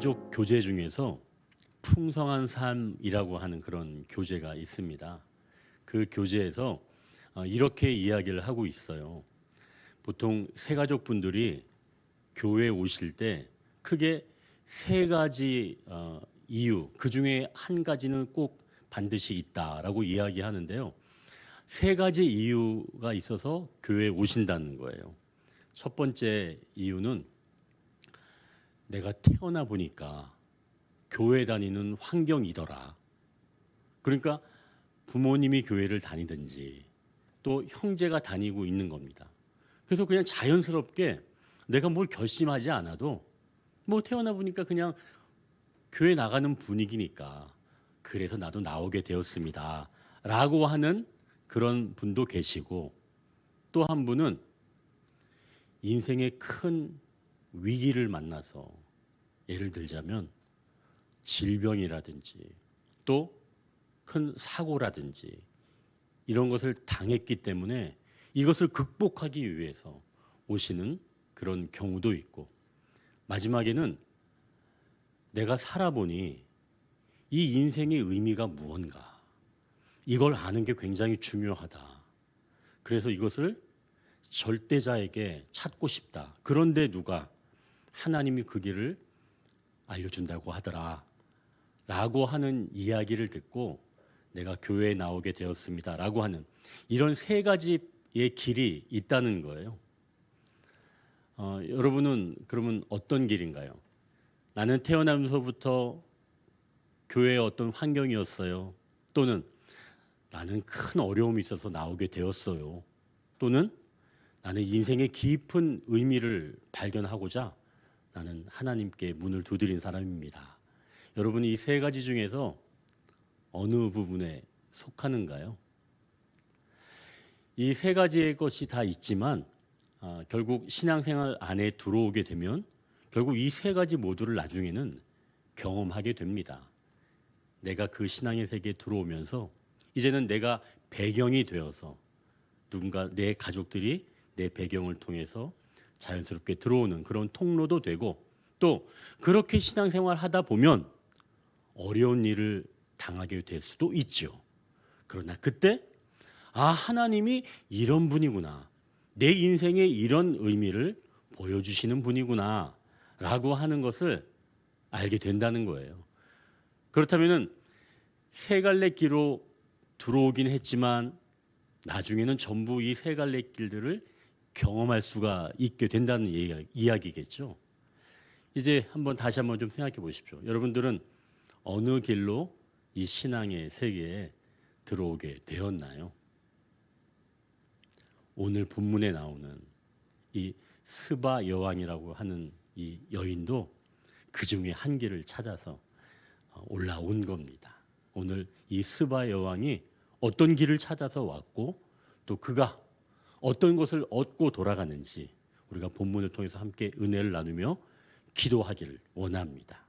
가족 교제 중에서 풍성한 삶이라고 하는 그런 교재가 있습니다. 그 교재에서 이렇게 이야기를 하고 있어요. 보통 새가족 분들이 교회에 오실 때 크게 세 가지 이유, 그 중에 한 가지는 꼭 반드시 있다라고 이야기하는데요. 세 가지 이유가 있어서 교회에 오신다는 거예요. 첫 번째 이유는 내가 태어나 보니까 교회 다니는 환경이더라. 그러니까 부모님이 교회를 다니든지 또 형제가 다니고 있는 겁니다. 그래서 그냥 자연스럽게 내가 뭘 결심하지 않아도 뭐 태어나 보니까 그냥 교회 나가는 분위기니까 그래서 나도 나오게 되었습니다. 라고 하는 그런 분도 계시고, 또 한 분은 인생의 큰 위기를 만나서, 예를 들자면 질병이라든지 또 큰 사고라든지 이런 것을 당했기 때문에 이것을 극복하기 위해서 오시는 그런 경우도 있고, 마지막에는 내가 살아보니 이 인생의 의미가 무언가, 이걸 아는 게 굉장히 중요하다. 그래서 이것을 절대자에게 찾고 싶다. 그런데 누가 하나님이 그 길을 알려준다고 하더라 라고 하는 이야기를 듣고 내가 교회에 나오게 되었습니다 라고 하는 이런 세 가지의 길이 있다는 거예요. 여러분은 그러면 어떤 길인가요? 나는 태어나면서부터 교회의 어떤 환경이었어요. 또는 나는 큰 어려움이 있어서 나오게 되었어요. 또는 나는 인생의 깊은 의미를 발견하고자 나는 하나님께 문을 두드린 사람입니다. 여러분, 이 세 가지 중에서 어느 부분에 속하는가요? 이 세 가지의 것이 다 있지만 결국 신앙생활 안에 들어오게 되면 결국 이 세 가지 모두를 나중에는 경험하게 됩니다. 내가 그 신앙의 세계에 들어오면서 이제는 내가 배경이 되어서 누군가 내 가족들이 내 배경을 통해서 자연스럽게 들어오는 그런 통로도 되고, 또 그렇게 신앙생활 하다 보면 어려운 일을 당하게 될 수도 있죠. 그러나 그때 하나님이 이런 분이구나, 내 인생에 이런 의미를 보여주시는 분이구나 라고 하는 것을 알게 된다는 거예요. 그렇다면 세 갈래 길로 들어오긴 했지만 나중에는 전부 이 세 갈래 길들을 경험할 수가 있게 된다는 이야기겠죠. 이제 다시 한번 좀 생각해 보십시오. 여러분들은 어느 길로 이 신앙의 세계에 들어오게 되었나요? 오늘 본문에 나오는 이 스바 여왕이라고 하는 이 여인도 그 중에 한 길을 찾아서 올라온 겁니다. 오늘 이 스바 여왕이 어떤 길을 찾아서 왔고 또 그가 어떤 것을 얻고 돌아가는지 우리가 본문을 통해서 함께 은혜를 나누며 기도하기를 원합니다.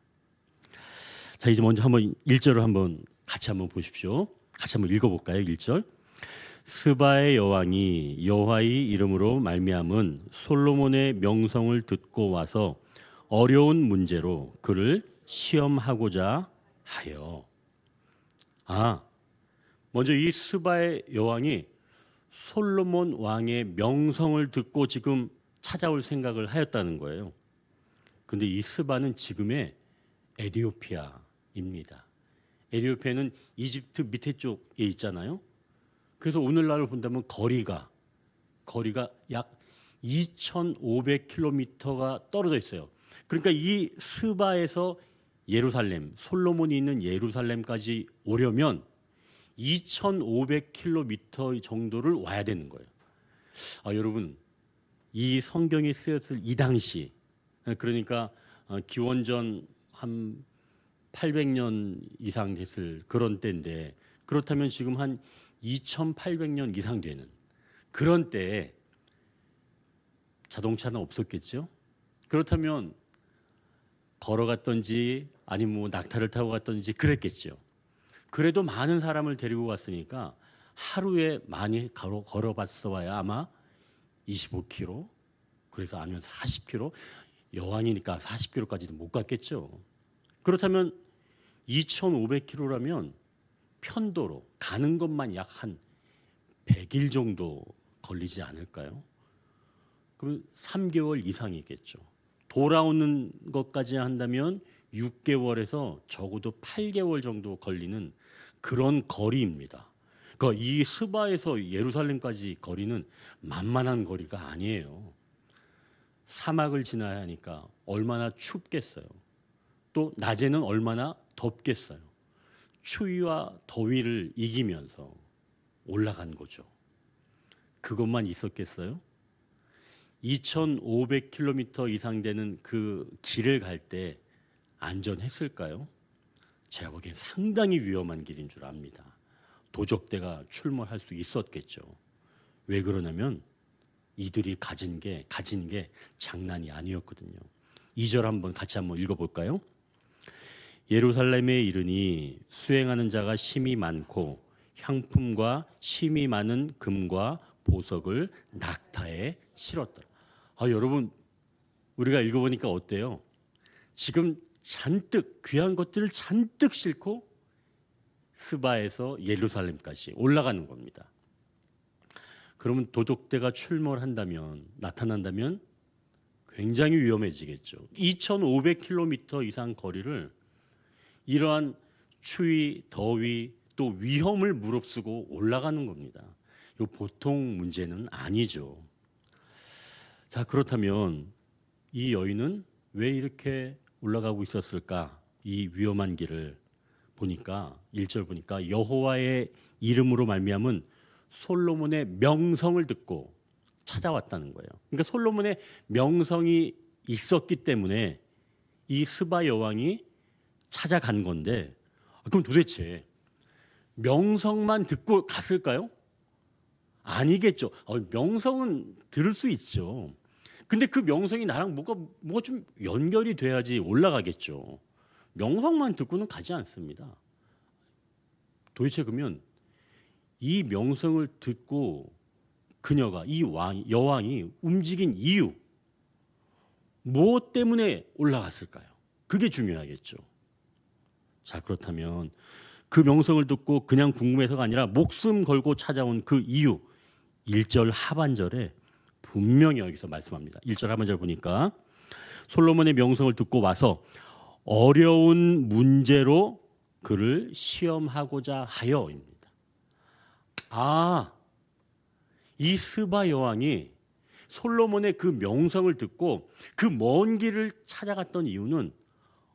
자, 이제 먼저 한번 1절을 같이 한번 보십시오. 같이 한번 읽어볼까요? 1절. 스바의 여왕이 여호와의 이름으로 말미암은 솔로몬의 명성을 듣고 와서 어려운 문제로 그를 시험하고자 하여. 먼저 이 스바의 여왕이 솔로몬 왕의 명성을 듣고 지금 찾아올 생각을 하였다는 거예요. 그런데 이 스바는 지금의 에티오피아입니다. 에티오피아는 이집트 밑에 쪽에 있잖아요. 그래서 오늘날을 본다면 거리가 약 2,500km가 떨어져 있어요. 그러니까 이 스바에서 예루살렘, 솔로몬이 있는 예루살렘까지 오려면 2,500km 정도를 와야 되는 거예요. 여러분, 이 성경이 쓰였을 이 당시, 그러니까 기원전 한 800년 이상 됐을 그런 때인데, 그렇다면 지금 한 2,800년 이상 되는 그런 때에 자동차는 없었겠죠. 그렇다면 걸어갔던지 아니면 뭐 낙타를 타고 갔던지 그랬겠죠. 그래도 많은 사람을 데리고 갔으니까 하루에 많이 걸어봤어 봐야 아마 25km, 그래서 아니면 40km, 여왕이니까 40km까지도 못 갔겠죠. 그렇다면 2,500km라면 편도로 가는 것만 약 한 100일 정도 걸리지 않을까요? 그럼 3개월 이상이겠죠. 돌아오는 것까지 한다면 6개월에서 적어도 8개월 정도 걸리는 그런 거리입니다. 그러니까 이 스바에서 예루살렘까지 거리는 만만한 거리가 아니에요. 사막을 지나야 하니까 얼마나 춥겠어요. 또 낮에는 얼마나 덥겠어요. 추위와 더위를 이기면서 올라간 거죠. 그것만 있었겠어요? 2,500km 이상 되는 그 길을 갈 때 안전했을까요? 제가 보기엔 상당히 위험한 길인 줄 압니다. 도적대가 출몰할 수 있었겠죠. 왜 그러냐면 이들이 가진 게 장난이 아니었거든요. 2절 한번 같이 한번 읽어볼까요? 예루살렘에 이르니 수행하는 자가 심히 많고 향품과 심히 많은 금과 보석을 낙타에 실었더라. 여러분, 우리가 읽어보니까 어때요? 지금 잔뜩 귀한 것들을 잔뜩 싣고 스바에서 예루살렘까지 올라가는 겁니다. 그러면 도둑대가 나타난다면 굉장히 위험해지겠죠. 2,500km 이상 거리를 이러한 추위, 더위, 또 위험을 무릅쓰고 올라가는 겁니다. 이거 보통 문제는 아니죠. 자, 그렇다면 이 여인은 왜 이렇게 올라가고 있었을까? 이 위험한 길을 보니까 1절 보니까 여호와의 이름으로 말미암은 솔로몬의 명성을 듣고 찾아왔다는 거예요. 그러니까 솔로몬의 명성이 있었기 때문에 이 스바 여왕이 찾아간 건데, 그럼 도대체 명성만 듣고 갔을까요? 아니겠죠. 명성은 들을 수 있죠. 근데 그 명성이 나랑 뭐가 좀 연결이 돼야지 올라가겠죠. 명성만 듣고는 가지 않습니다. 도대체 그러면 이 명성을 듣고 그녀가 여왕이 움직인 이유, 뭐 때문에 올라갔을까요? 그게 중요하겠죠. 자, 그렇다면 그 명성을 듣고 그냥 궁금해서가 아니라 목숨 걸고 찾아온 그 이유, 1절 하반절에 분명히 여기서 말씀합니다. 1절 하반절 보니까 솔로몬의 명성을 듣고 와서 어려운 문제로 그를 시험하고자 하여입니다. 이 스바 여왕이 솔로몬의 그 명성을 듣고 그 먼 길을 찾아갔던 이유는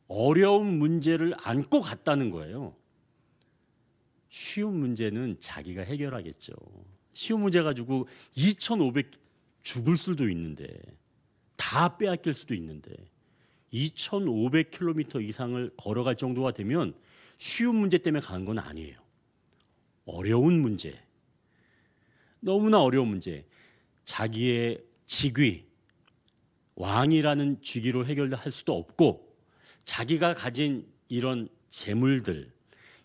어려운 문제를 안고 갔다는 거예요. 쉬운 문제는 자기가 해결하겠죠. 쉬운 문제 가지고 2,500 죽을 수도 있는데, 다 빼앗길 수도 있는데 2,500km 이상을 걸어갈 정도가 되면 쉬운 문제 때문에 가는 건 아니에요. 어려운 문제, 너무나 어려운 문제, 자기의 직위, 왕이라는 직위로 해결할 수도 없고 자기가 가진 이런 재물들,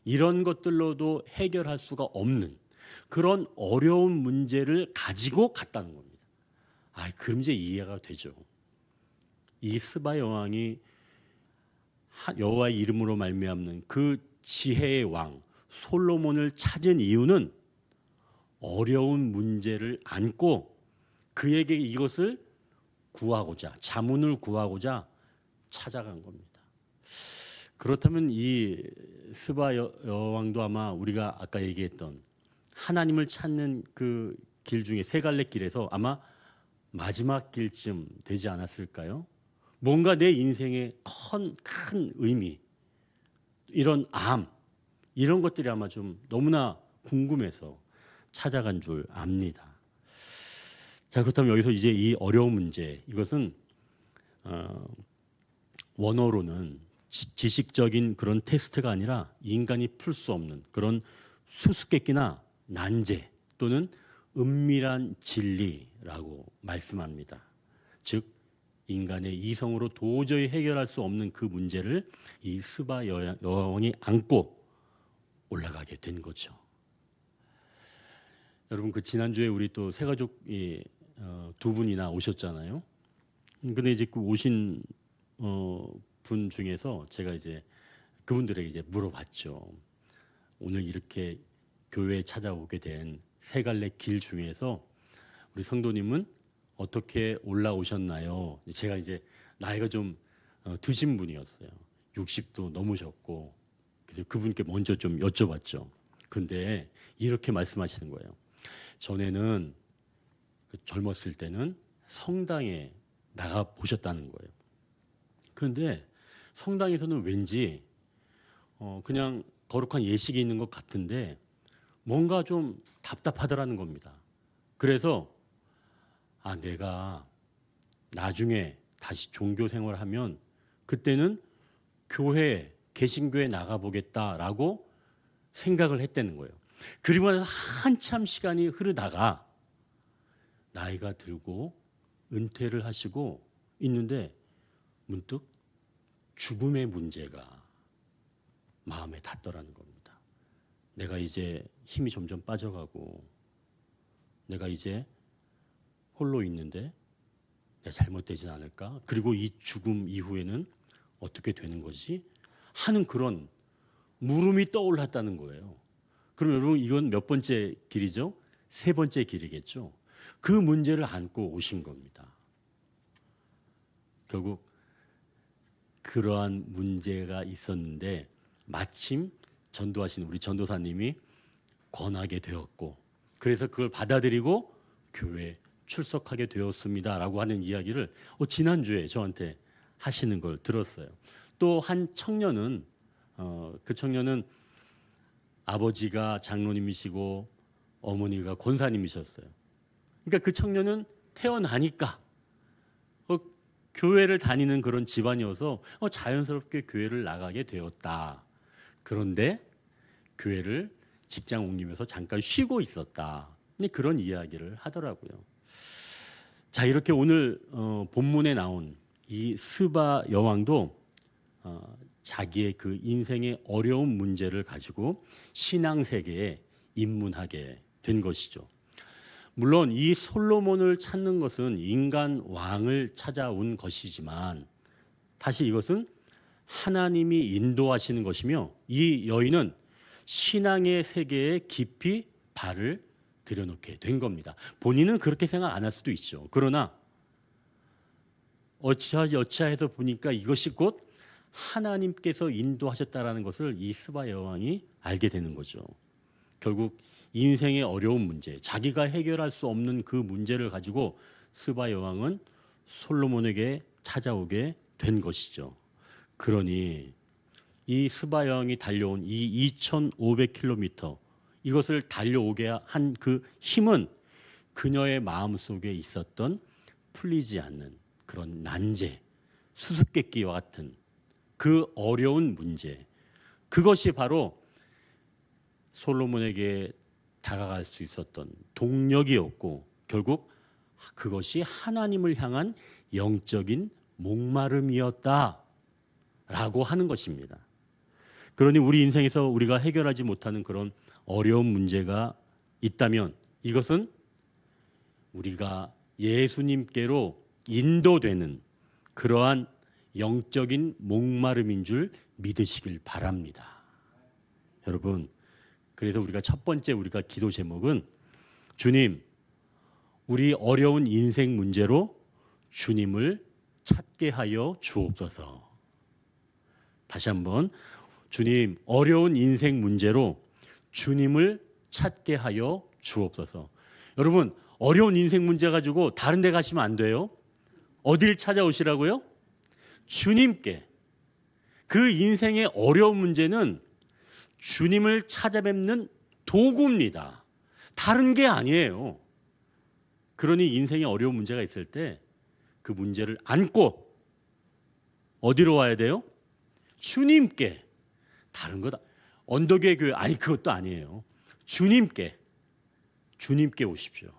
이런 것들로도 해결할 수가 없는 그런 어려운 문제를 가지고 갔다는 겁니다. 그럼 이제 이해가 되죠. 이 스바 여왕이 여호와의 이름으로 말미암는 그 지혜의 왕 솔로몬을 찾은 이유는 어려운 문제를 안고 그에게 이것을 구하고자, 자문을 구하고자 찾아간 겁니다. 그렇다면 이 스바 여왕도 아마 우리가 아까 얘기했던 하나님을 찾는 그 길 중에 세 갈래 길에서 아마 마지막 길쯤 되지 않았을까요? 뭔가 내 인생의 큰 의미, 이런 이런 것들이 아마 좀 너무나 궁금해서 찾아간 줄 압니다. 자, 그렇다면 여기서 이제 이 어려운 문제, 이것은 원어로는 지식적인 그런 테스트가 아니라 인간이 풀 수 없는 그런 수수께끼나 난제 또는 은밀한 진리라고 말씀합니다. 즉 인간의 이성으로 도저히 해결할 수 없는 그 문제를 이 스바 여왕이 안고 올라가게 된 거죠. 여러분, 그 지난주에 우리 또 세 가족이 두 분이나 오셨잖아요. 근데 이제 그 오신 분 중에서 제가 이제 그분들에게 이제 물어봤죠. 오늘 이렇게 교회에 찾아오게 된 세 갈래 길 중에서 우리 성도님은 어떻게 올라오셨나요? 제가 이제 나이가 좀 드신 분이었어요. 60도 넘으셨고 그래서 그분께 먼저 좀 여쭤봤죠. 근데 이렇게 말씀하시는 거예요. 전에는 젊었을 때는 성당에 나가 보셨다는 거예요. 그런데 성당에서는 왠지 그냥 거룩한 예식이 있는 것 같은데 뭔가 좀 답답하더라는 겁니다. 그래서 내가 나중에 다시 종교 생활을 하면 그때는 교회, 개신교에 나가보겠다라고 생각을 했다는 거예요. 그리고 나서 한참 시간이 흐르다가 나이가 들고 은퇴를 하시고 있는데 문득 죽음의 문제가 마음에 닿더라는 겁니다. 내가 이제 힘이 점점 빠져가고 내가 이제 홀로 있는데 내가 잘못되진 않을까? 그리고 이 죽음 이후에는 어떻게 되는 거지? 하는 그런 물음이 떠올랐다는 거예요. 그럼 여러분 이건 몇 번째 길이죠? 세 번째 길이겠죠. 그 문제를 안고 오신 겁니다. 결국 그러한 문제가 있었는데 마침 전도하신 우리 전도사님이 권하게 되었고 그래서 그걸 받아들이고 교회에 출석하게 되었습니다라고 하는 이야기를 지난주에 저한테 하시는 걸 들었어요. 또 한 청년은 그 청년은 아버지가 장로님이시고 어머니가 권사님이셨어요. 그러니까 그 청년은 태어나니까 교회를 다니는 그런 집안이어서 자연스럽게 교회를 나가게 되었다. 그런데 교회를 직장 옮기면서 잠깐 쉬고 있었다. 그런 이야기를 하더라고요. 자, 이렇게 오늘 본문에 나온 이 스바 여왕도 자기의 그 인생의 어려운 문제를 가지고 신앙 세계에 입문하게 된 것이죠. 물론 이 솔로몬을 찾는 것은 인간 왕을 찾아온 것이지만 다시 이것은 하나님이 인도하시는 것이며 이 여인은 신앙의 세계에 깊이 발을 들여놓게 된 겁니다. 본인은 그렇게 생각 안 할 수도 있죠. 그러나 어찌해서 보니까 이것이 곧 하나님께서 인도하셨다라는 것을 이 스바 여왕이 알게 되는 거죠. 결국 인생의 어려운 문제, 자기가 해결할 수 없는 그 문제를 가지고 스바 여왕은 솔로몬에게 찾아오게 된 것이죠. 그러니 이 스바 여왕이 달려온 이 2,500km 이것을 달려오게 한 그 힘은 그녀의 마음속에 있었던 풀리지 않는 그런 난제, 수수께끼와 같은 그 어려운 문제, 그것이 바로 솔로몬에게 다가갈 수 있었던 동력이었고 결국 그것이 하나님을 향한 영적인 목마름이었다라고 하는 것입니다. 그러니 우리 인생에서 우리가 해결하지 못하는 그런 어려운 문제가 있다면 이것은 우리가 예수님께로 인도되는 그러한 영적인 목마름인 줄 믿으시길 바랍니다. 여러분, 그래서 우리가 첫 번째 우리가 기도 제목은 주님, 우리 어려운 인생 문제로 주님을 찾게 하여 주옵소서. 다시 한번 주님, 어려운 인생 문제로 주님을 찾게 하여 주옵소서. 여러분, 어려운 인생 문제 가지고 다른 데 가시면 안 돼요. 어딜 찾아오시라고요? 주님께. 그 인생의 어려운 문제는 주님을 찾아뵙는 도구입니다. 다른 게 아니에요. 그러니 인생에 어려운 문제가 있을 때 그 문제를 안고 어디로 와야 돼요? 주님께. 다른 거다. 언덕의 교회 그것도 아니에요. 주님께 오십시오.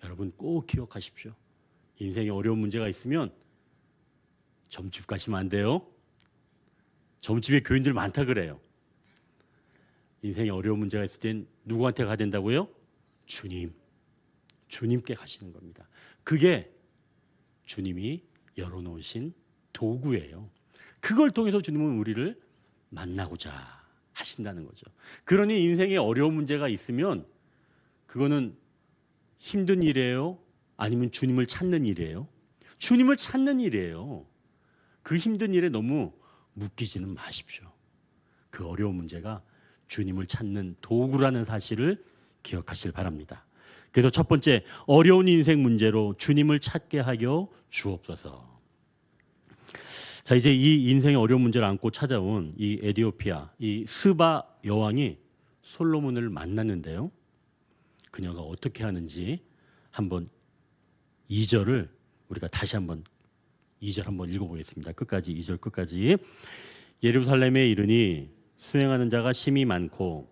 여러분 꼭 기억하십시오. 인생에 어려운 문제가 있으면 점집 가시면 안 돼요. 점집에 교인들 많다 그래요. 인생에 어려운 문제가 있을 땐 누구한테 가야 된다고요? 주님께 가시는 겁니다. 그게 주님이 열어놓으신 도구예요. 그걸 통해서 주님은 우리를 만나고자 하신다는 거죠. 그러니 인생에 어려운 문제가 있으면 그거는 힘든 일이에요? 아니면 주님을 찾는 일이에요? 주님을 찾는 일이에요. 그 힘든 일에 너무 묶이지는 마십시오. 그 어려운 문제가 주님을 찾는 도구라는 사실을 기억하시길 바랍니다. 그래서 첫 번째, 어려운 인생 문제로 주님을 찾게 하여 주옵소서. 자, 이제 이 인생의 어려운 문제를 안고 찾아온 이 에디오피아, 이 스바 여왕이 솔로몬을 만났는데요. 그녀가 어떻게 하는지 한번 2절을 우리가 다시 한번 2절 한번 읽어보겠습니다. 끝까지 2절 끝까지. 예루살렘에 이르니 수행하는 자가 심히 많고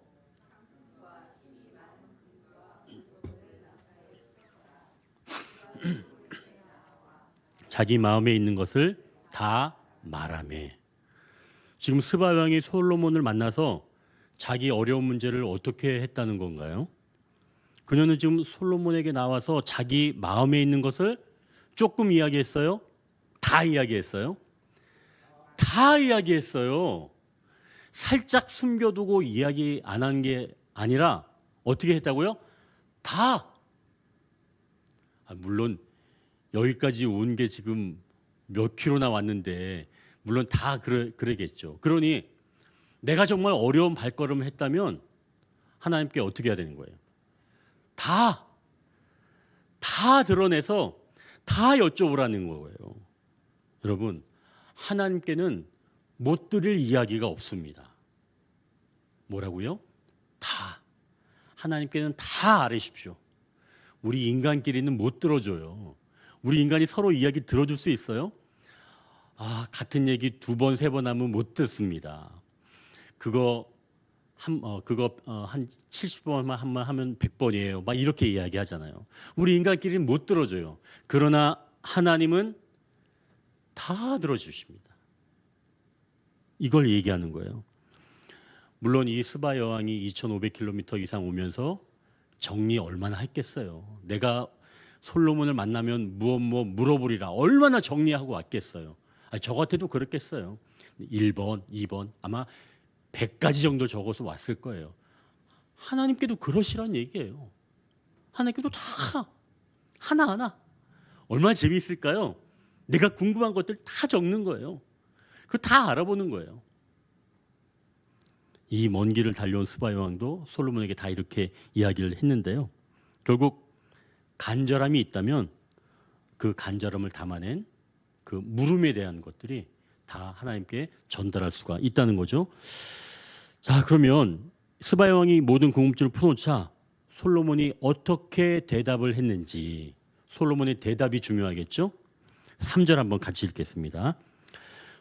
자기 마음에 있는 것을 다 말하매. 지금 스바 왕이 솔로몬을 만나서 자기 어려운 문제를 어떻게 했다는 건가요? 그녀는 지금 솔로몬에게 나와서 자기 마음에 있는 것을 조금 이야기했어요? 다 이야기했어요? 다 이야기했어요. 살짝 숨겨두고 이야기 안 한 게 아니라 어떻게 했다고요? 다. 물론 여기까지 온 게 지금 몇 킬로나 왔는데 물론 다 그러겠죠. 그러니 내가 정말 어려운 발걸음을 했다면 하나님께 어떻게 해야 되는 거예요? 다 드러내서 다 여쭤보라는 거예요. 여러분, 하나님께는 못 드릴 이야기가 없습니다. 뭐라고요? 다. 하나님께는 다 아뢰십시오. 우리 인간끼리는 못 들어줘요. 우리 인간이 서로 이야기 들어줄 수 있어요? 같은 얘기 2번, 3번 하면 못 듣습니다. 그거 한 70번만 하면 100번이에요. 막 이렇게 이야기하잖아요. 우리 인간끼리는 못 들어줘요. 그러나 하나님은 다 들어주십니다. 이걸 얘기하는 거예요. 물론 이 스바 여왕이 2500km 이상 오면서 정리 얼마나 했겠어요. 내가 솔로몬을 만나면 무엇 물어보리라. 얼마나 정리하고 왔겠어요. 저 같아도 그렇겠어요. 1번, 2번 아마 100가지 정도 적어서 왔을 거예요. 하나님께도 그러시란 얘기예요. 하나님께도 다 하나하나 얼마나 재미있을까요? 내가 궁금한 것들 다 적는 거예요. 그거 다 알아보는 거예요. 이 먼 길을 달려온 스바 여왕도 솔로몬에게 다 이렇게 이야기를 했는데요. 결국 간절함이 있다면 그 간절함을 담아낸 그 물음에 대한 것들이 다 하나님께 전달할 수가 있다는 거죠. 자, 그러면 스바 여왕이 모든 궁금증을 풀어놓자 솔로몬이 어떻게 대답을 했는지, 솔로몬의 대답이 중요하겠죠. 3절 한번 같이 읽겠습니다.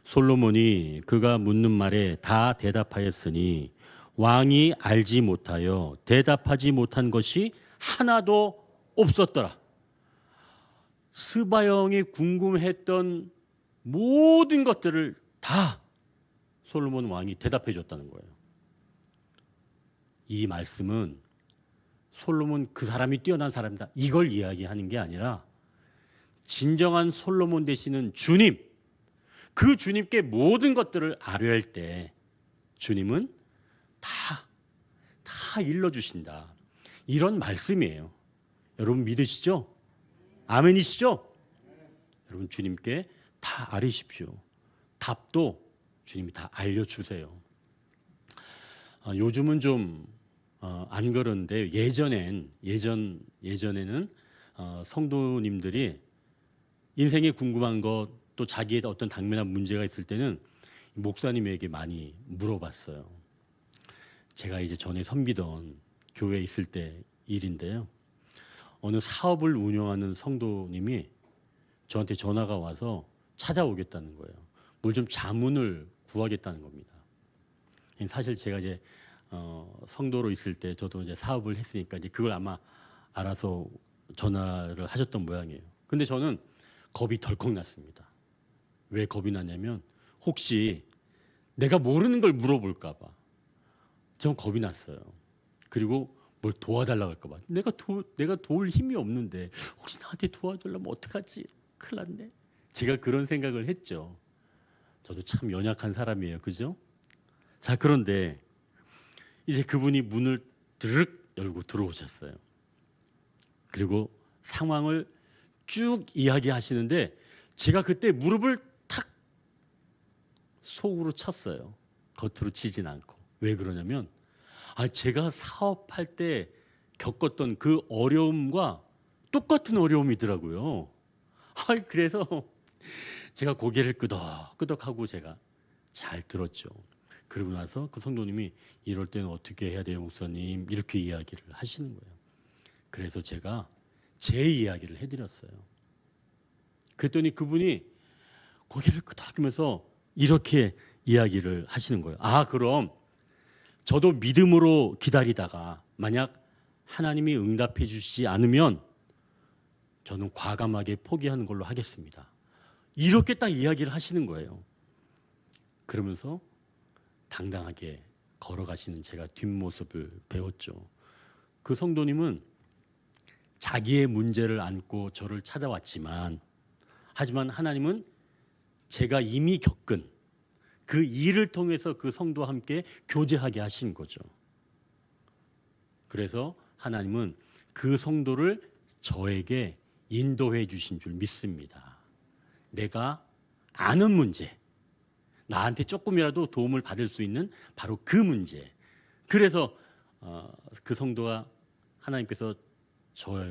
솔로몬이 그가 묻는 말에 다 대답하였으니 왕이 알지 못하여 대답하지 못한 것이 하나도 없었더라. 스바 여왕이 궁금했던 모든 것들을 다 솔로몬 왕이 대답해 줬다는 거예요. 이 말씀은 솔로몬 그 사람이 뛰어난 사람이다, 이걸 이야기하는 게 아니라 진정한 솔로몬 되시는 주님, 그 주님께 모든 것들을 아뢰할 때 주님은 다 일러주신다, 이런 말씀이에요. 여러분 믿으시죠? 아멘이시죠? 여러분 주님께 다 아뢰십시오. 답도 주님이 다 알려주세요. 요즘은 좀 안 그런데 예전에는 성도님들이 인생에 궁금한 것, 또 자기의 어떤 당면한 문제가 있을 때는 목사님에게 많이 물어봤어요. 제가 이제 전에 섬기던 교회에 있을 때 일인데요. 어느 사업을 운영하는 성도님이 저한테 전화가 와서 찾아오겠다는 거예요. 뭘 좀 자문을 구하겠다는 겁니다. 사실 제가 이제 성도로 있을 때 저도 이제 사업을 했으니까 이제 그걸 아마 알아서 전화를 하셨던 모양이에요. 근데 저는 겁이 덜컥 났습니다. 왜 겁이 났냐면 혹시 내가 모르는 걸 물어볼까 봐. 전 겁이 났어요. 그리고 뭘 도와달라고 할까 봐. 내가 도울 힘이 없는데 혹시 나한테 도와주려면 어떡하지? 큰일 났네. 제가 그런 생각을 했죠. 저도 참 연약한 사람이에요. 그죠? 자, 그런데 이제 그분이 문을 드르륵 열고 들어오셨어요. 그리고 상황을 쭉 이야기하시는데 제가 그때 무릎을 탁 속으로 쳤어요. 겉으로 치진 않고. 왜 그러냐면 제가 사업할 때 겪었던 그 어려움과 똑같은 어려움이더라고요. 그래서 제가 고개를 끄덕끄덕하고 제가 잘 들었죠. 그러고 나서 그 성도님이 이럴 때는 어떻게 해야 돼요, 목사님? 이렇게 이야기를 하시는 거예요. 그래서 제가 제 이야기를 해드렸어요. 그랬더니 그분이 고개를 끄덕이면서 이렇게 이야기를 하시는 거예요. 그럼 저도 믿음으로 기다리다가 만약 하나님이 응답해 주시지 않으면 저는 과감하게 포기하는 걸로 하겠습니다. 이렇게 딱 이야기를 하시는 거예요. 그러면서 당당하게 걸어가시는 제가 뒷모습을 배웠죠. 그 성도님은 자기의 문제를 안고 저를 찾아왔지만 하지만 하나님은 제가 이미 겪은 그 일을 통해서 그 성도와 함께 교제하게 하신 거죠. 그래서 하나님은 그 성도를 저에게 인도해 주신 줄 믿습니다. 내가 아는 문제, 나한테 조금이라도 도움을 받을 수 있는 바로 그 문제. 그래서 그 성도가 하나님께서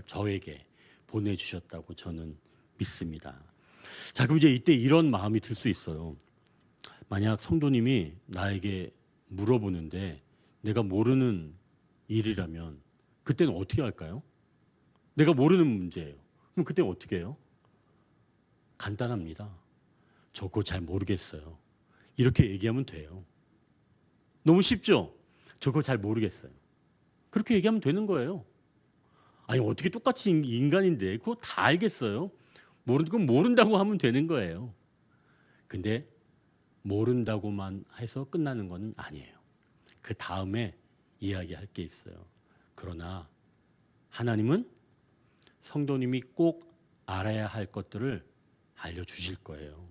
저에게 보내주셨다고 저는 믿습니다. 자, 그럼 이제 이때 이런 마음이 들 수 있어요. 만약 성도님이 나에게 물어보는데 내가 모르는 일이라면 그때는 어떻게 할까요? 내가 모르는 문제예요. 그럼 그때는 어떻게 해요? 간단합니다. 저 그거 잘 모르겠어요. 이렇게 얘기하면 돼요. 너무 쉽죠? 저 그거 잘 모르겠어요. 그렇게 얘기하면 되는 거예요. 어떻게 똑같이 인간인데 그거 다 알겠어요? 모르는 건 모른다고 하면 되는 거예요. 근데 모른다고만 해서 끝나는 건 아니에요. 그 다음에 이야기할 게 있어요. 그러나 하나님은 성도님이 꼭 알아야 할 것들을 알려주실 거예요.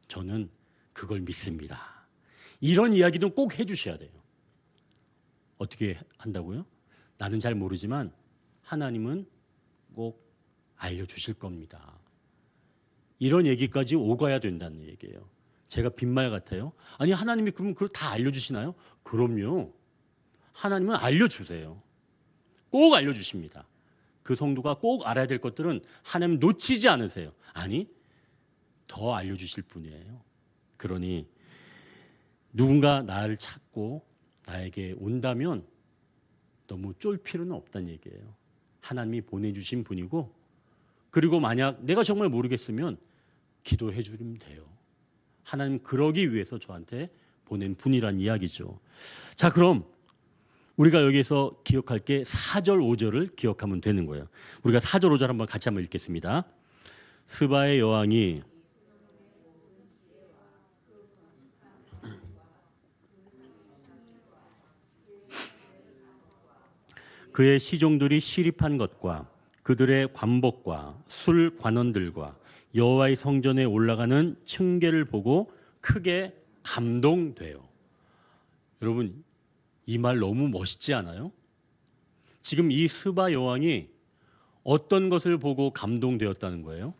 저는 그걸 믿습니다. 이런 이야기도 꼭 해주셔야 돼요. 어떻게 한다고요? 나는 잘 모르지만 하나님은 꼭 알려주실 겁니다. 이런 얘기까지 오가야 된다는 얘기예요. 제가 빈말 같아요? 하나님이 그럼 그걸 다 알려주시나요? 그럼요. 하나님은 알려주세요. 꼭 알려주십니다. 그 성도가 꼭 알아야 될 것들은 하나님 놓치지 않으세요. 더 알려주실 분이에요. 그러니 누군가 나를 찾고 나에게 온다면 너무 쫄 필요는 없다는 얘기예요. 하나님이 보내주신 분이고, 그리고 만약 내가 정말 모르겠으면 기도해 주면 돼요. 하나님 그러기 위해서 저한테 보낸 분이란 이야기죠. 자, 그럼 우리가 여기서 기억할 게 4절 5절을 기억하면 되는 거예요. 우리가 4절 5절 한번 같이 한번 읽겠습니다. 스바의 여왕이 그의 시종들이 시립한 것과 그들의 관복과 술 관원들과 여호와의 성전에 올라가는 층계를 보고 크게 감동돼요. 여러분, 이 말 너무 멋있지 않아요? 지금 이 스바 여왕이 어떤 것을 보고 감동되었다는 거예요?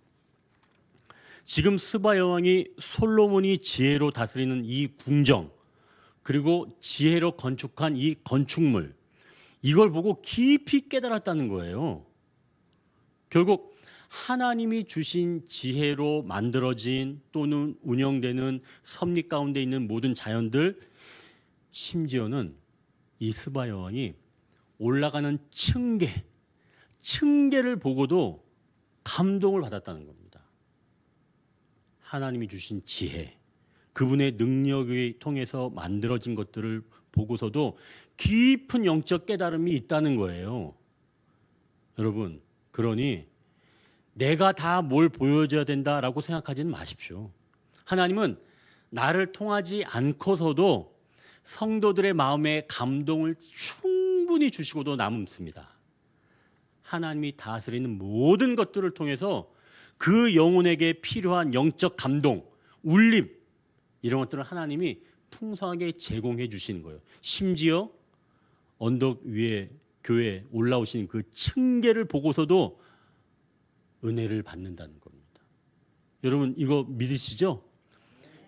지금 스바 여왕이 솔로몬이 지혜로 다스리는 이 궁정, 그리고 지혜로 건축한 이 건축물, 이걸 보고 깊이 깨달았다는 거예요. 결국 하나님이 주신 지혜로 만들어진 또는 운영되는 섭리 가운데 있는 모든 자연들, 심지어는 이 스바 여왕이 올라가는 층계를 보고도 감동을 받았다는 겁니다. 하나님이 주신 지혜, 그분의 능력을 통해서 만들어진 것들을 보고서도 깊은 영적 깨달음이 있다는 거예요. 여러분, 그러니 내가 다 뭘 보여줘야 된다라고 생각하지는 마십시오. 하나님은 나를 통하지 않고서도 성도들의 마음에 감동을 충분히 주시고도 남습니다. 하나님이 다스리는 모든 것들을 통해서 그 영혼에게 필요한 영적 감동, 울림, 이런 것들은 하나님이 풍성하게 제공해 주시는 거예요. 심지어 언덕 위에 교회에 올라오신 그 층계를 보고서도 은혜를 받는다는 겁니다. 여러분 이거 믿으시죠?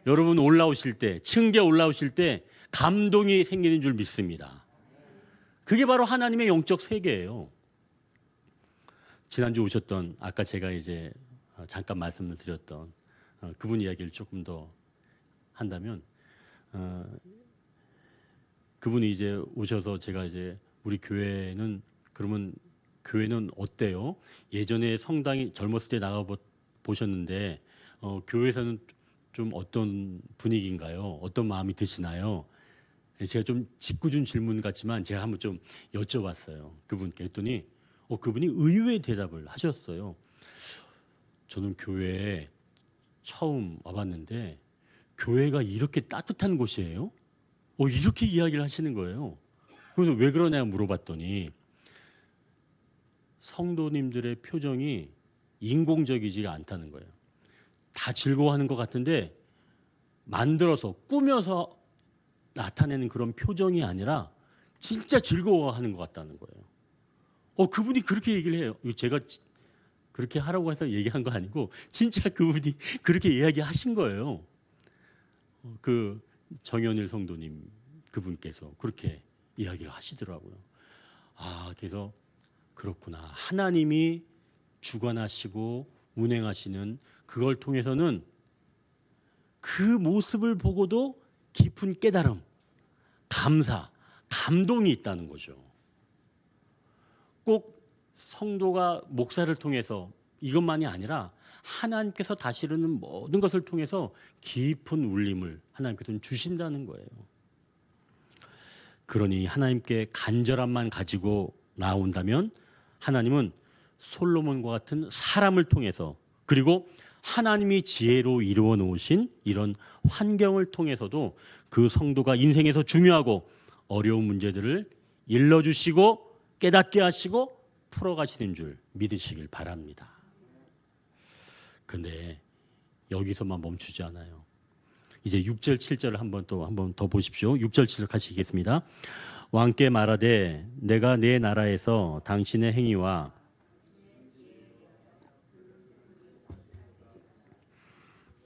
여러분 올라오실 때, 층계 올라오실 때 감동이 생기는 줄 믿습니다. 그게 바로 하나님의 영적 세계예요. 지난주 오셨던 아까 제가 이제 잠깐 말씀을 드렸던 그분 이야기를 조금 더 한다면 그분이 이제 오셔서 제가 이제 우리 교회는 그러면 교회는 어때요? 예전에 성당이 젊었을 때 나가 보셨는데 교회에서는 좀 어떤 분위기인가요? 어떤 마음이 드시나요? 제가 좀 짓궂은 질문 같지만 제가 한번 좀 여쭤봤어요. 그분께 했더니 그분이 의외의 대답을 하셨어요. 저는 교회에 처음 와봤는데 교회가 이렇게 따뜻한 곳이에요? 이렇게 이야기를 하시는 거예요. 그래서 왜 그러냐 물어봤더니 성도님들의 표정이 인공적이지가 않다는 거예요. 다 즐거워하는 것 같은데 만들어서 꾸며서 나타내는 그런 표정이 아니라 진짜 즐거워하는 것 같다는 거예요. 그분이 그렇게 얘기를 해요. 제가 그렇게 하라고 해서 얘기한 거 아니고 진짜 그분이 그렇게 이야기하신 거예요. 그 정현일 성도님 그분께서 그렇게 이야기를 하시더라고요. 그래서 그렇구나. 하나님이 주관하시고 운행하시는 그걸 통해서는 그 모습을 보고도 깊은 깨달음, 감사, 감동이 있다는 거죠. 꼭 성도가 목사를 통해서 이것만이 아니라 하나님께서 다스리는 모든 것을 통해서 깊은 울림을 하나님께서는 주신다는 거예요. 그러니 하나님께 간절함만 가지고 나온다면 하나님은 솔로몬과 같은 사람을 통해서 그리고 하나님이 지혜로 이루어 놓으신 이런 환경을 통해서도 그 성도가 인생에서 중요하고 어려운 문제들을 일러주시고 깨닫게 하시고 풀어가시는 줄 믿으시길 바랍니다. 그런데 여기서만 멈추지 않아요. 이제 6절 7절을 한번 더 보십시오. 6절 7절 같이 읽겠습니다. 왕께 말하되 내가 내 나라에서 당신의 행위와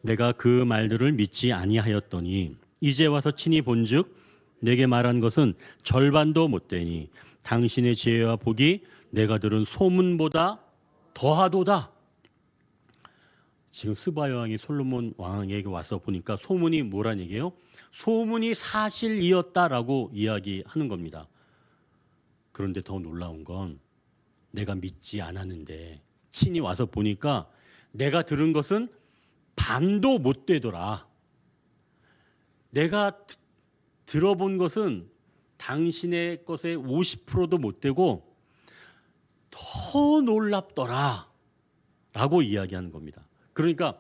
내가 그 말들을 믿지 아니하였더니 이제 와서 친히 본즉 내게 말한 것은 절반도 못되니 당신의 지혜와 복이 내가 들은 소문보다 더하도다. 지금 스바 여왕이 솔로몬 왕에게 와서 보니까 소문이 뭐란 얘기예요? 소문이 사실이었다라고 이야기하는 겁니다. 그런데 더 놀라운 건 내가 믿지 않았는데 친히 와서 보니까 내가 들은 것은 반도 못 되더라. 내가 들어본 것은 당신의 것의 50%도 못 되고 더 놀랍더라 라고 이야기하는 겁니다. 그러니까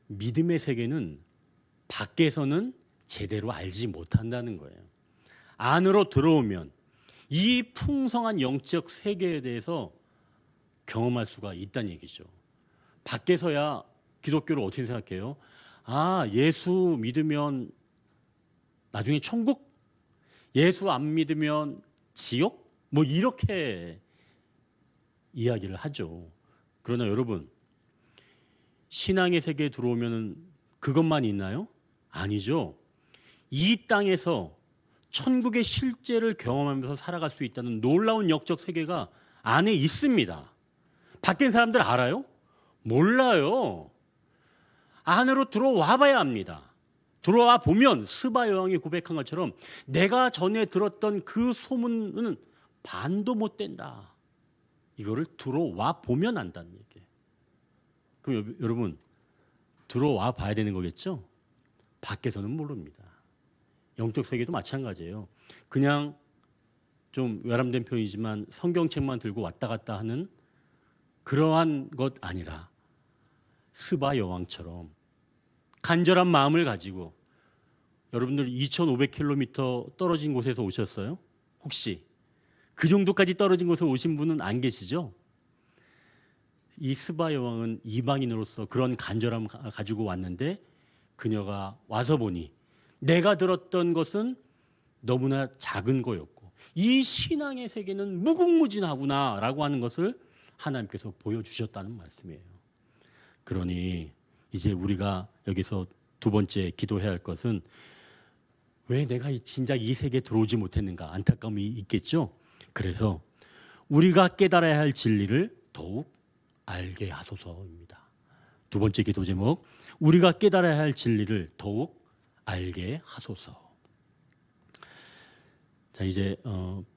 믿음의 세계는 밖에서는 제대로 알지 못한다는 거예요. 안으로 들어오면 이 풍성한 영적 세계에 대해서 경험할 수가 있다는 얘기죠. 밖에서야 기독교를 어떻게 생각해요? 예수 믿으면 나중에 천국? 예수 안 믿으면 지옥? 뭐 이렇게 이야기를 하죠. 그러나 여러분, 신앙의 세계에 들어오면 그것만 있나요? 아니죠. 이 땅에서 천국의 실제를 경험하면서 살아갈 수 있다는 놀라운 영적 세계가 안에 있습니다. 밖에 사람들 알아요? 몰라요. 안으로 들어와 봐야 합니다. 들어와 보면 스바 여왕이 고백한 것처럼 내가 전에 들었던 그 소문은 반도 못 된다. 이거를 들어와 보면 안다는 얘기예요. 그럼 여러분 들어와 봐야 되는 거겠죠? 밖에서는 모릅니다. 영적 세계도 마찬가지예요. 그냥 좀 외람된 표현이지만 성경책만 들고 왔다 갔다 하는 그러한 것 아니라 스바 여왕처럼 간절한 마음을 가지고 여러분들 2,500km 떨어진 곳에서 오셨어요? 혹시 그 정도까지 떨어진 곳에 오신 분은 안 계시죠? 이 스바 여왕은 이방인으로서 그런 간절함 가지고 왔는데 그녀가 와서 보니 내가 들었던 것은 너무나 작은 거였고 이 신앙의 세계는 무궁무진하구나라고 하는 것을 하나님께서 보여주셨다는 말씀이에요. 그러니 이제 우리가 여기서 두 번째 기도해야 할 것은 왜 내가 진짜 이 세계에 들어오지 못했는가 안타까움이 있겠죠. 그래서 우리가 깨달아야 할 진리를 더욱 알게 하소서입니다. 두 번째 기도 제목, 우리가 깨달아야 할 진리를 더욱 알게 하소서. 자, 이제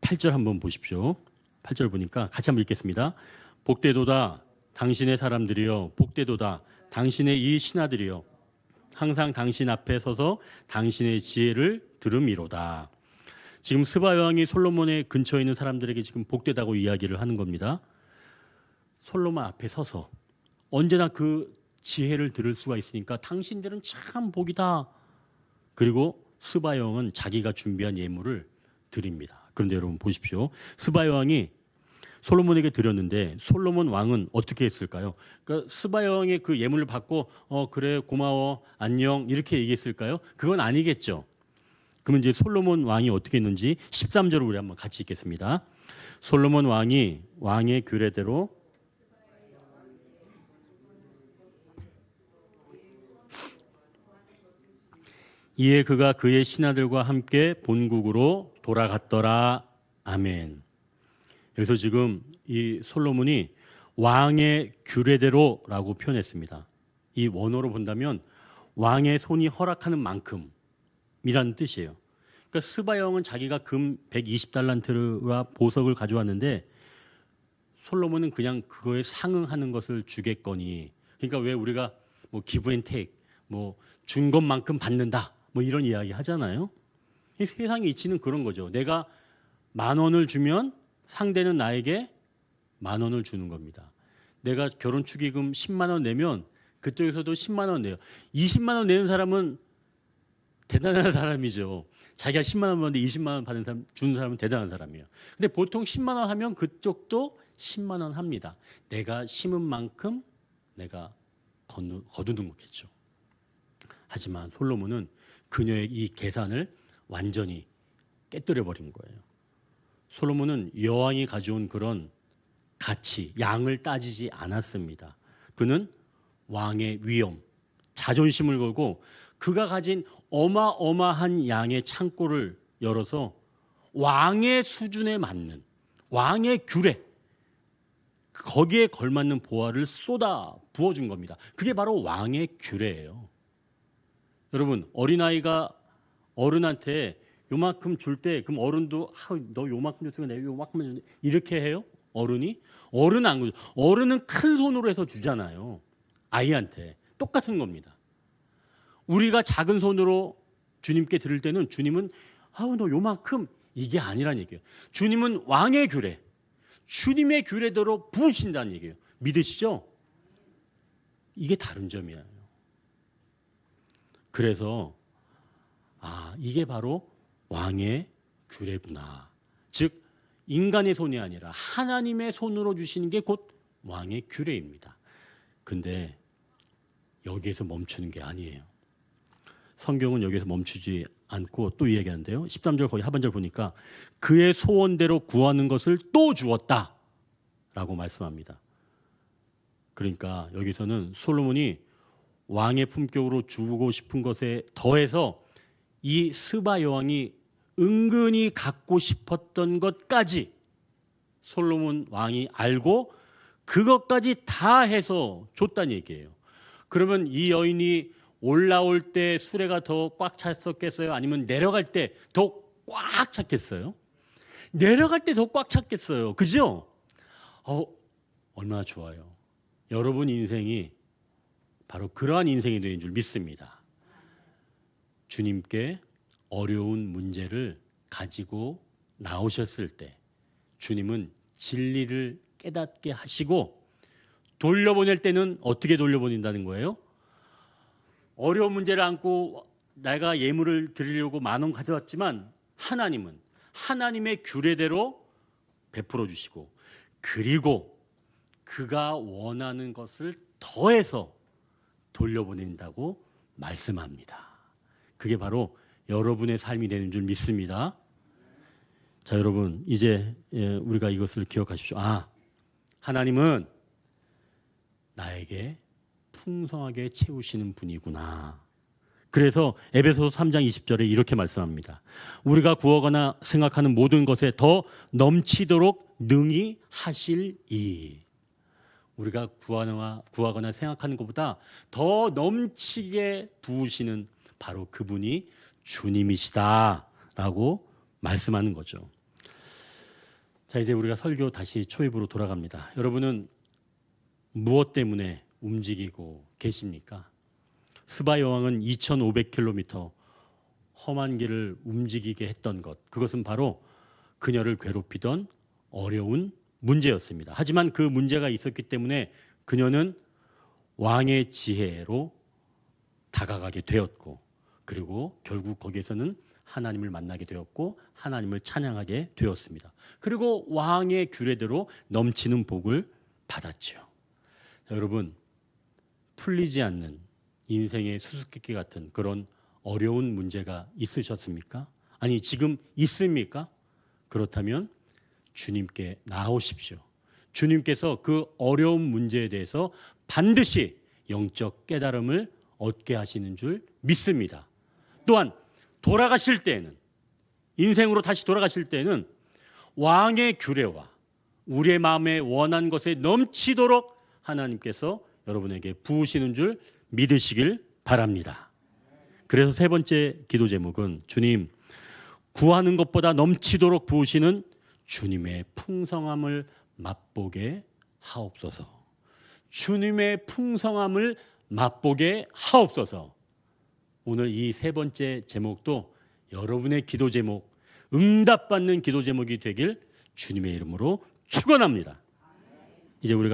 8절 한번 보십시오. 8절 보니까 같이 한번 읽겠습니다. 복되도다 당신의 사람들이여, 복되도다 당신의 이 신하들이여, 항상 당신 앞에 서서 당신의 지혜를 들음이로다. 지금 스바 여왕이 솔로몬의 근처에 있는 사람들에게 지금 복되다고 이야기를 하는 겁니다. 솔로몬 앞에 서서 언제나 그 지혜를 들을 수가 있으니까 당신들은 참 복이다. 그리고 스바 여왕은 자기가 준비한 예물을 드립니다. 그런데 여러분 보십시오. 스바 여왕이 솔로몬에게 드렸는데 솔로몬 왕은 어떻게 했을까요? 그러니까 스바 여왕의 그 예물을 받고 그래 고마워 안녕 이렇게 얘기했을까요? 그건 아니겠죠. 그러면 이제 솔로몬 왕이 어떻게 했는지 13절을 우리 한번 같이 읽겠습니다. 솔로몬 왕이 왕의 규례대로 이에 그가 그의 신하들과 함께 본국으로 돌아갔더라. 아멘. 여기서 지금 이 솔로몬이 왕의 규례대로라고 표현했습니다. 이 원어로 본다면 왕의 손이 허락하는 만큼이라는 뜻이에요. 그러니까 스바 여왕은 자기가 금 120달란트와 보석을 가져왔는데 솔로몬은 그냥 그거에 상응하는 것을 주겠거니. 그러니까 왜 우리가 뭐 기브 앤 테이크 뭐 준 것만큼 받는다 뭐 이런 이야기 하잖아요. 이 세상의 이치는 그런 거죠. 내가 10,000원을 주면 상대는 나에게 10,000원을 주는 겁니다. 내가 결혼 축의금 10만 원 내면 그쪽에서도 10만 원 내요. 20만 원 내는 사람은 대단한 사람이죠. 자기가 10만 원 받는데 20만 원 받는 사람, 주는 사람은 대단한 사람이에요. 근데 보통 10만 원 하면 그쪽도 10만 원 합니다. 내가 심은 만큼 내가 거두는 거겠죠. 하지만 솔로몬은 그녀의 이 계산을 완전히 깨뜨려 버린 거예요. 솔로몬은 여왕이 가져온 그런 가치, 양을 따지지 않았습니다. 그는 왕의 위엄, 자존심을 걸고 그가 가진 어마어마한 양의 창고를 열어서 왕의 수준에 맞는 왕의 규례, 거기에 걸맞는 보화를 쏟아 부어준 겁니다. 그게 바로 왕의 규례예요. 여러분, 어린아이가 어른한테 요만큼 줄 때 그럼 어른도 너 요만큼 줬으니까 내가 요만큼만 주는데 이렇게 해요? 어른이? 어른은 안 그러죠. 어른은 큰 손으로 해서 주잖아요. 아이한테. 똑같은 겁니다. 우리가 작은 손으로 주님께 드릴 때는 주님은 너 요만큼 이게 아니란 얘기예요. 주님은 왕의 규례, 주님의 규례대로 부으신다는 얘기예요. 믿으시죠? 이게 다른 점이에요. 그래서 이게 바로 왕의 규례구나. 즉 인간의 손이 아니라 하나님의 손으로 주시는 게 곧 왕의 규례입니다. 근데 여기에서 멈추는 게 아니에요. 성경은 여기에서 멈추지 않고 또 이야기하는데요. 13절 거기 하반절 보니까 그의 소원대로 구하는 것을 또 주었다 라고 말씀합니다. 그러니까 여기서는 솔로몬이 왕의 품격으로 주고 싶은 것에 더해서 이 스바 여왕이 은근히 갖고 싶었던 것까지 솔로몬 왕이 알고 그것까지 다 해서 줬다는 얘기예요. 그러면 이 여인이 올라올 때 수레가 더 꽉 찼었겠어요? 아니면 내려갈 때 더 꽉 찼겠어요? 내려갈 때 더 꽉 찼겠어요. 그죠? 얼마나 좋아요. 여러분 인생이 바로 그러한 인생이 되는 줄 믿습니다. 주님께 어려운 문제를 가지고 나오셨을 때 주님은 진리를 깨닫게 하시고 돌려보낼 때는 어떻게 돌려보낸다는 거예요? 어려운 문제를 안고 내가 예물을 드리려고 10,000원 가져왔지만 하나님은 하나님의 규례대로 베풀어 주시고 그리고 그가 원하는 것을 더해서 돌려보낸다고 말씀합니다. 그게 바로 여러분의 삶이 되는 줄 믿습니다. 자, 여러분, 이제 우리가 이것을 기억하십시오. 하나님은 나에게 풍성하게 채우시는 분이구나. 그래서 에베소서 3장 20절에 이렇게 말씀합니다. 우리가 구하거나 생각하는 모든 것에 더 넘치도록 능히 하실 이. 우리가 구하거나 생각하는 것보다 더 넘치게 부으시는 바로 그분이 주님이시다라고 말씀하는 거죠. 자, 이제 우리가 설교 다시 초입으로 돌아갑니다. 여러분은 무엇 때문에 움직이고 계십니까? 스바 여왕은 2500km 험한 길을 움직이게 했던 것, 그것은 바로 그녀를 괴롭히던 어려운 문제였습니다. 하지만 그 문제가 있었기 때문에 그녀는 왕의 지혜로 다가가게 되었고, 그리고 결국 거기에서는 하나님을 만나게 되었고 하나님을 찬양하게 되었습니다. 그리고 왕의 규례대로 넘치는 복을 받았죠. 자, 여러분, 풀리지 않는 인생의 수수께끼 같은 그런 어려운 문제가 있으셨습니까? 아니, 지금 있습니까? 그렇다면 주님께 나오십시오. 주님께서 그 어려운 문제에 대해서 반드시 영적 깨달음을 얻게 하시는 줄 믿습니다. 또한 돌아가실 때에는, 인생으로 다시 돌아가실 때에는 왕의 규례와 우리의 마음에 원한 것에 넘치도록 하나님께서 여러분에게 부으시는 줄 믿으시길 바랍니다. 그래서 세 번째 기도 제목은 주님, 구하는 것보다 넘치도록 부으시는 주님의 풍성함을 맛보게 하옵소서. 주님의 풍성함을 맛보게 하옵소서. 오늘 이 세 번째 제목도 여러분의 기도 제목, 응답받는 기도 제목이 되길 주님의 이름으로 축원합니다. 이제 우리가